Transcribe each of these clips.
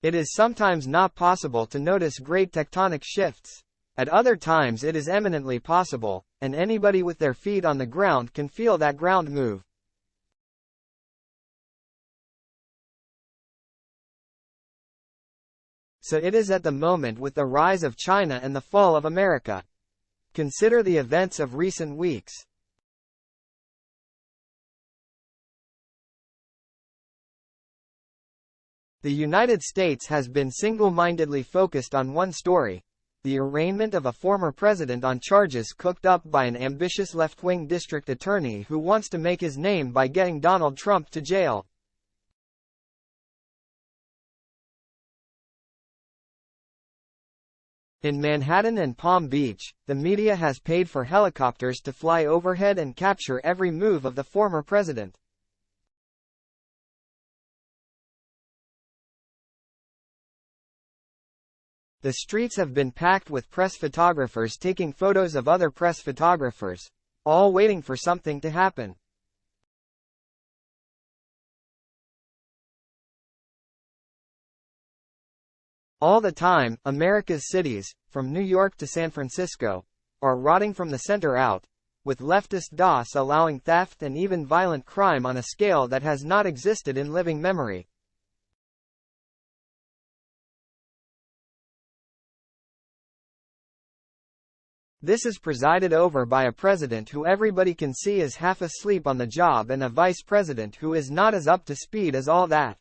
It is sometimes not possible to notice great tectonic shifts. At other times it is eminently possible, and anybody with their feet on the ground can feel that ground move. So it is at the moment with the rise of China and the fall of America. Consider the events of recent weeks. The United States has been single-mindedly focused on one story: the arraignment of a former president on charges cooked up by an ambitious left-wing district attorney who wants to make his name by getting Donald Trump to jail. In Manhattan and Palm Beach, the media has paid for helicopters to fly overhead and capture every move of the former president. The streets have been packed with press photographers taking photos of other press photographers, all waiting for something to happen. All the time, America's cities, from New York to San Francisco, are rotting from the center out, with leftist DOS allowing theft and even violent crime on a scale that has not existed in living memory. This is presided over by a president who everybody can see is half asleep on the job and a vice president who is not as up to speed as all that.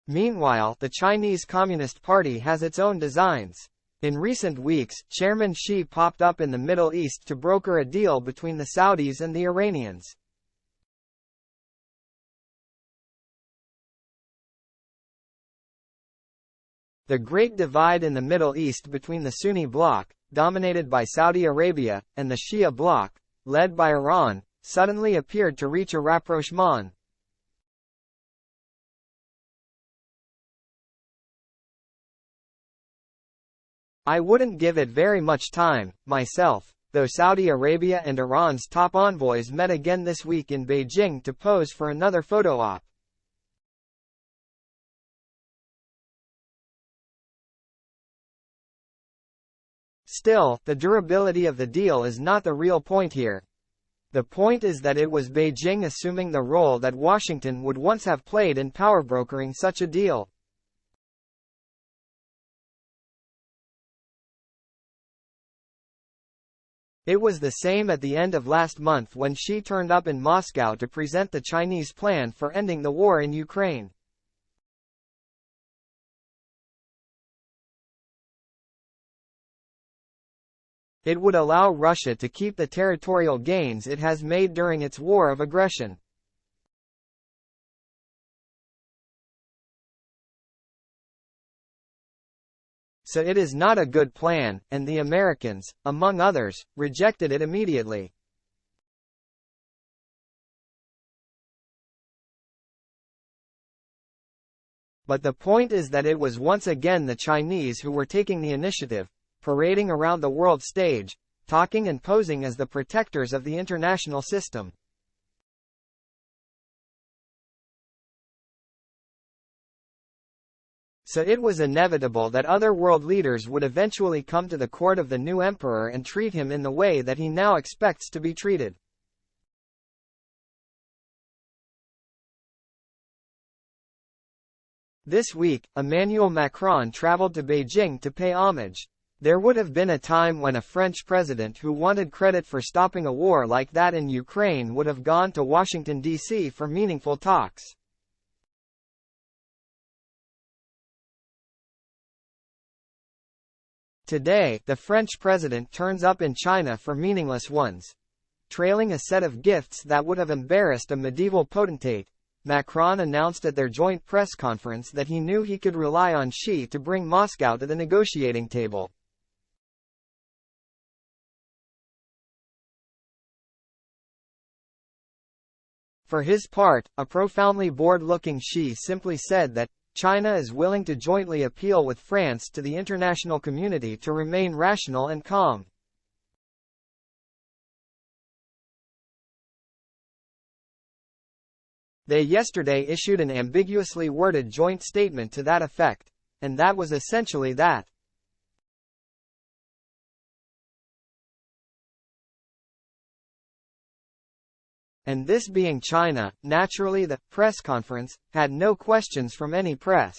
Meanwhile, the Chinese Communist Party has its own designs. In recent weeks, Chairman Xi popped up in the Middle East to broker a deal between the Saudis and the Iranians. The Great Divide in the Middle East between the Sunni bloc, dominated by Saudi Arabia, and the Shia bloc, led by Iran, suddenly appeared to reach a rapprochement. I wouldn't give it very much time, myself, though Saudi Arabia and Iran's top envoys met again this week in Beijing to pose for another photo op. Still, the durability of the deal is not the real point here. The point is that it was Beijing assuming the role that Washington would once have played in power brokering such a deal. It was the same at the end of last month when Xi turned up in Moscow to present the Chinese plan for ending the war in Ukraine. It would allow Russia to keep the territorial gains it has made during its war of aggression. So it is not a good plan, and the Americans, among others, rejected it immediately. But the point is that it was once again the Chinese who were taking the initiative, parading around the world stage, talking and posing as the protectors of the international system. So it was inevitable that other world leaders would eventually come to the court of the new emperor and treat him in the way that he now expects to be treated. This week, Emmanuel Macron traveled to Beijing to pay homage. There would have been a time when a French president who wanted credit for stopping a war like that in Ukraine would have gone to Washington, D.C. for meaningful talks. Today, the French president turns up in China for meaningless ones. Trailing a set of gifts that would have embarrassed a medieval potentate, Macron announced at their joint press conference that he knew he could rely on Xi to bring Moscow to the negotiating table. For his part, a profoundly bored-looking Xi simply said that China is willing to jointly appeal with France to the international community to remain rational and calm. They yesterday issued an ambiguously worded joint statement to that effect. And that was essentially that. And this being China, naturally the press conference had no questions from any press.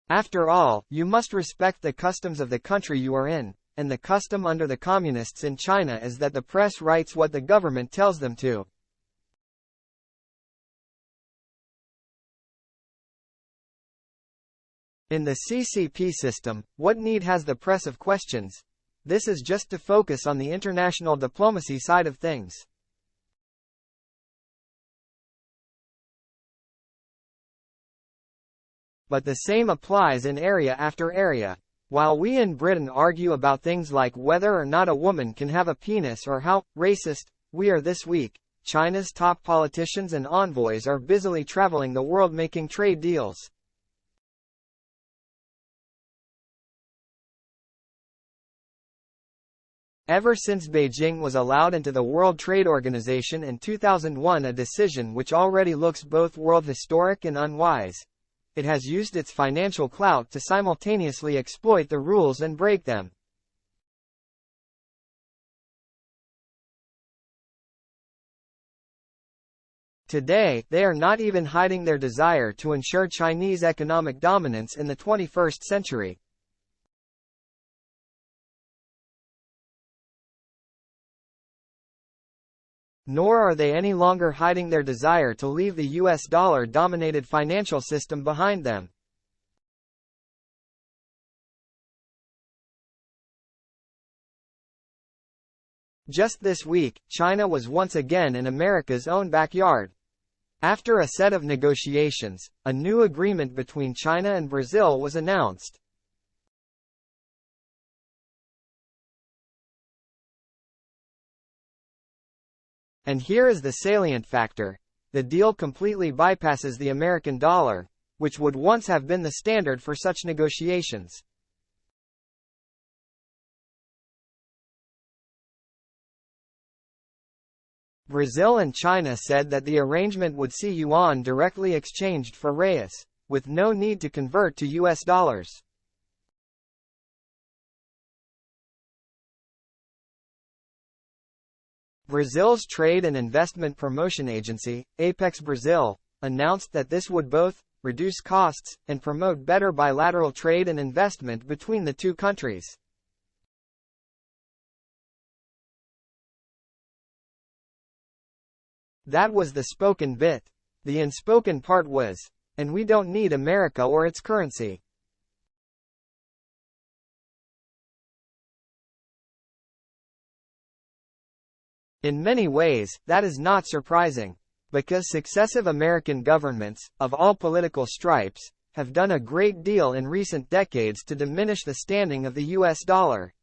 After all, you must respect the customs of the country you are in, and the custom under the communists in China is that the press writes what the government tells them to. In the CCP system, what need has the press of questions? This is just to focus on the international diplomacy side of things. But the same applies in area after area. While we in Britain argue about things like whether or not a woman can have a penis or how racist we are this week, China's top politicians and envoys are busily traveling the world making trade deals. Ever since Beijing was allowed into the World Trade Organization in 2001, a decision which already looks both world historic and unwise, it has used its financial clout to simultaneously exploit the rules and break them. Today, they are not even hiding their desire to ensure Chinese economic dominance in the 21st century. Nor are they any longer hiding their desire to leave the US dollar-dominated financial system behind them. Just this week, China was once again in America's own backyard. After a set of negotiations, a new agreement between China and Brazil was announced. And here is the salient factor. The deal completely bypasses the American dollar, which would once have been the standard for such negotiations. Brazil and China said that the arrangement would see yuan directly exchanged for reais, with no need to convert to US dollars. Brazil's Trade and Investment Promotion Agency, Apex Brazil, announced that this would both reduce costs and promote better bilateral trade and investment between the two countries. That was the spoken bit. The unspoken part was, and we don't need America or its currency. In many ways, that is not surprising, because successive American governments, of all political stripes, have done a great deal in recent decades to diminish the standing of the US dollar.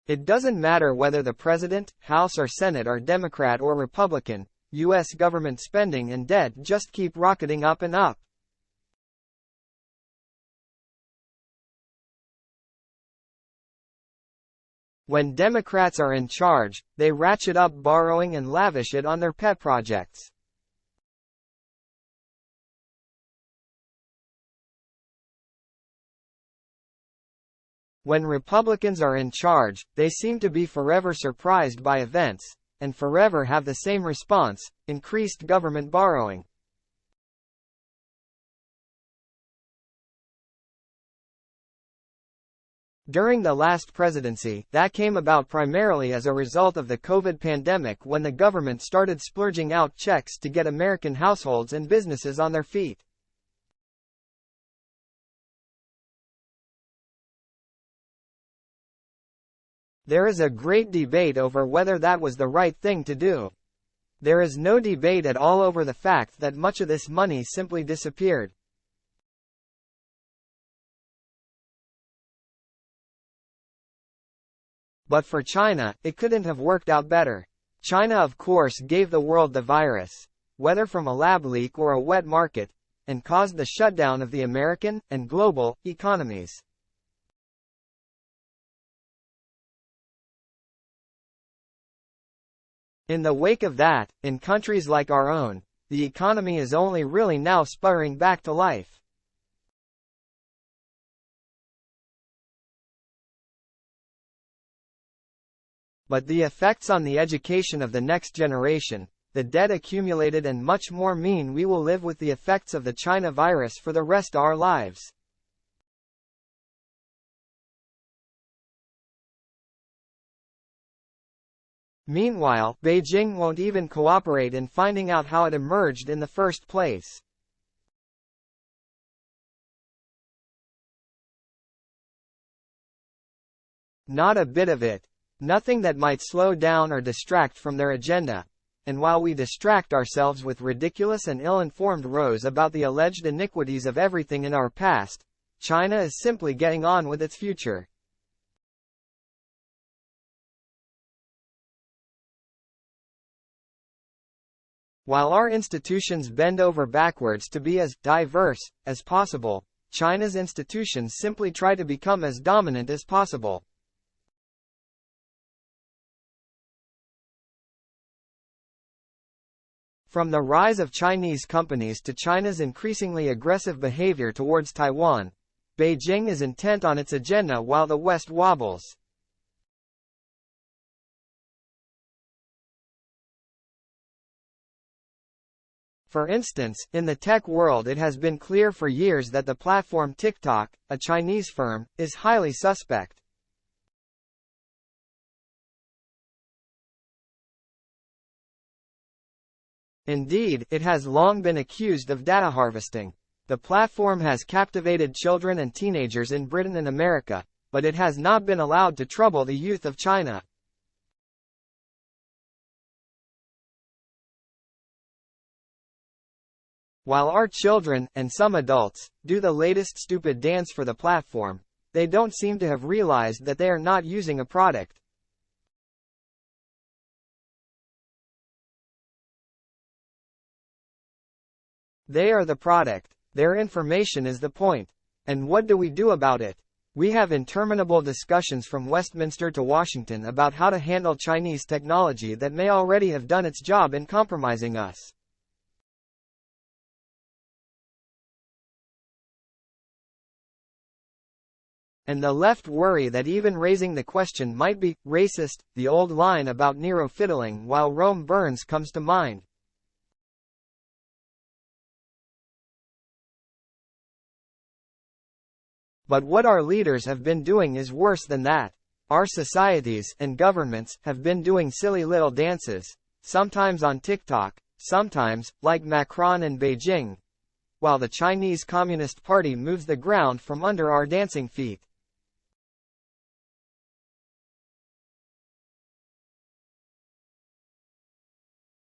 It doesn't matter whether the president, House or Senate are Democrat or Republican, US government spending and debt just keep rocketing up and up. When Democrats are in charge, they ratchet up borrowing and lavish it on their pet projects. When Republicans are in charge, they seem to be forever surprised by events, and forever have the same response: increased government borrowing. During the last presidency, that came about primarily as a result of the COVID pandemic, when the government started splurging out checks to get American households and businesses on their feet. There is a great debate over whether that was the right thing to do. There is no debate at all over the fact that much of this money simply disappeared. But for China, it couldn't have worked out better. China of course gave the world the virus. Whether from a lab leak or a wet market, and caused the shutdown of the American and global economies. In the wake of that, in countries like our own, the economy is only really now spurring back to life. But the effects on the education of the next generation, the debt accumulated and much more mean we will live with the effects of the China virus for the rest of our lives. Meanwhile, Beijing won't even cooperate in finding out how it emerged in the first place. Not a bit of it. Nothing that might slow down or distract from their agenda. And while we distract ourselves with ridiculous and ill-informed rows about the alleged iniquities of everything in our past, China is simply getting on with its future. While our institutions bend over backwards to be as diverse as possible, China's institutions simply try to become as dominant as possible. From the rise of Chinese companies to China's increasingly aggressive behavior towards Taiwan, Beijing is intent on its agenda while the West wobbles. For instance, in the tech world it has been clear for years that the platform TikTok, a Chinese firm, is highly suspect. Indeed, it has long been accused of data harvesting. The platform has captivated children and teenagers in Britain and America, but it has not been allowed to trouble the youth of China. While our children, and some adults, do the latest stupid dance for the platform, they don't seem to have realized that they are not using a product. They are the product. Their information is the point. And what do we do about it? We have interminable discussions from Westminster to Washington about how to handle Chinese technology that may already have done its job in compromising us. And the left worry that even raising the question might be racist, the old line about Nero fiddling while Rome burns comes to mind. But what our leaders have been doing is worse than that. Our societies and governments have been doing silly little dances, sometimes on TikTok, sometimes, like Macron in Beijing, while the Chinese Communist Party moves the ground from under our dancing feet.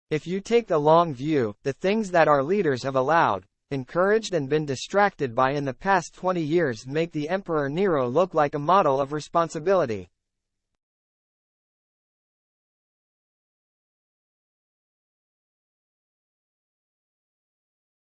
If you take the long view, the things that our leaders have allowed, encouraged and been distracted by in the past 20 years make the Emperor Nero look like a model of responsibility.